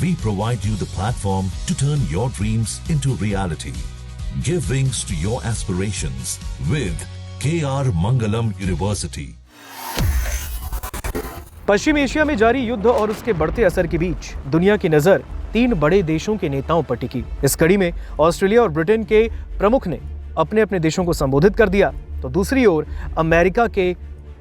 We provide you the platform to turn your dreams into reality. Give wings to your aspirations with KR Mangalam University. Paschim Asia में जारी युद्ध और उसके बढ़ते असर के बीच दुनिया की नजर 3 बड़े देशों के नेताओं पर टिकी। इस कड़ी में ऑस्ट्रेलिया और ब्रिटेन के प्रमुख ने अपने अपने देशों को संबोधित कर दिया, तो दूसरी ओर अमेरिका के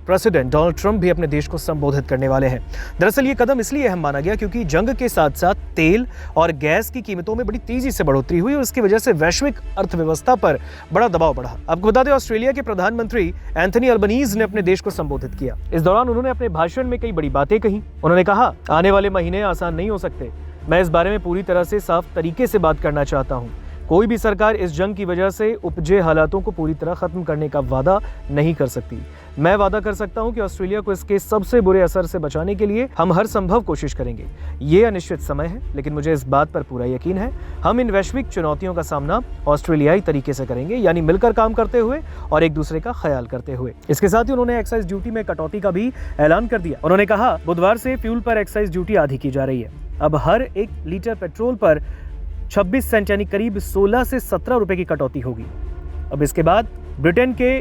प्रेसिडेंट डोनाल्ड ट्रंप भी अपने देश को संबोधित करने वाले हैं। दरअसल ये कदम इसलिए अहम माना गया क्योंकि जंग के साथ साथ तेल और गैस की कीमतों में बड़ी तेजी से बढ़ोतरी हुई और इसकी वजह से वैश्विक अर्थव्यवस्था पर बड़ा दबाव बढ़ा। आपको बता दें, ऑस्ट्रेलिया के प्रधानमंत्री एंथनी अल्बनीज ने अपने देश को संबोधित किया। इस दौरान उन्होंने अपने भाषण में कई बड़ी बातें कही। उन्होंने कहा, आने वाले महीने आसान नहीं हो सकते। मैं इस बारे में पूरी तरह से साफ तरीके से बात करना चाहता हूँ। कोई भी सरकार इस जंग की वजह से उपजे हालातों को पूरी तरह खत्म करने का वादा नहीं कर सकती। मैं वादा कर सकता हूं कि ऑस्ट्रेलिया को इसके सबसे बुरे असर से बचाने के लिए हम हर संभव कोशिश करेंगे। ये अनिश्चित समय है, लेकिन मुझे इस बात पर पूरा यकीन है हम इन वैश्विक चुनौतियों का सामना ऑस्ट्रेलियाई तरीके से करेंगे, यानी मिलकर काम करते हुए और एक दूसरे का ख्याल करते हुए। इसके साथ ही उन्होंने एक्साइज ड्यूटी में कटौती का भी ऐलान कर दिया। उन्होंने कहा, बुधवार से फ्यूल पर एक्साइज ड्यूटी आधी की जा रही है। अब हर 1 लीटर पेट्रोल पर 26 सेंट यानी करीब 16 से 17 रुपए की कटौती होगी। अब इसके बाद ब्रिटेन के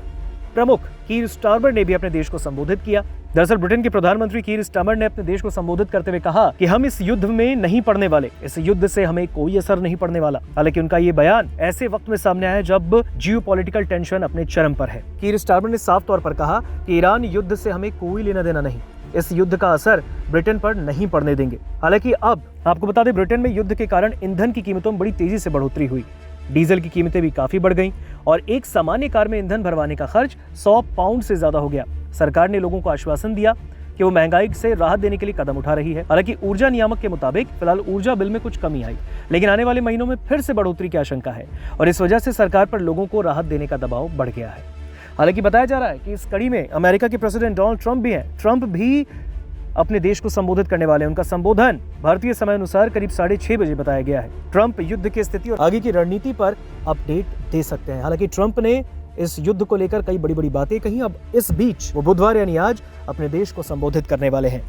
प्रमुख कीर स्टारमर ने भी अपने देश को संबोधित किया। दरअसल ब्रिटेन के प्रधानमंत्री कीर स्टारमर ने अपने देश को संबोधित करते हुए कहा कि हम इस युद्ध में नहीं पड़ने वाले, इस युद्ध से हमें कोई असर नहीं पड़ने वाला। हालांकि उनका ये बयान ऐसे वक्त में सामने आया जब जियोपॉलिटिकल टेंशन अपने चरम पर है। कीर स्टारमर ने साफ तौर पर कहा कि ईरान युद्ध से हमें कोई लेना देना नहीं, इस युद्ध का असर ब्रिटेन पर नहीं पड़ने देंगे। हालांकि अब आपको बता दें, ब्रिटेन में युद्ध के कारण ईंधन की कीमतों में बड़ी तेजी से बढ़ोतरी हुई। डीजल की कीमतें भी काफी बढ़ गईं और एक सामान्य कार में ईंधन भरवाने का खर्च 100 पाउंड से ज्यादा हो गया। सरकार ने लोगों को आश्वासन दिया कि वो महंगाई से राहत देने के लिए कदम उठा रही है। हालांकि ऊर्जा नियामक के मुताबिक फिलहाल ऊर्जा बिल में कुछ कमी आई, लेकिन आने वाले महीनों में फिर से बढ़ोतरी की आशंका है और इस वजह से सरकार पर लोगों को राहत देने का दबाव बढ़ गया है। हालांकि बताया जा रहा है कि इस कड़ी में अमेरिका के प्रेसिडेंट डोनाल्ड ट्रंप भी हैं। ट्रंप भी अपने देश को संबोधित करने वाले हैं। उनका संबोधन भारतीय समय अनुसार करीब 6:30 बजे बताया गया है। ट्रंप युद्ध की स्थिति और आगे की रणनीति पर अपडेट दे सकते हैं। हालांकि ट्रंप ने इस युद्ध को लेकर कई बड़ी बड़ी बातें कही। अब इस बीच वो बुधवार यानी आज अपने देश को संबोधित करने वाले हैं।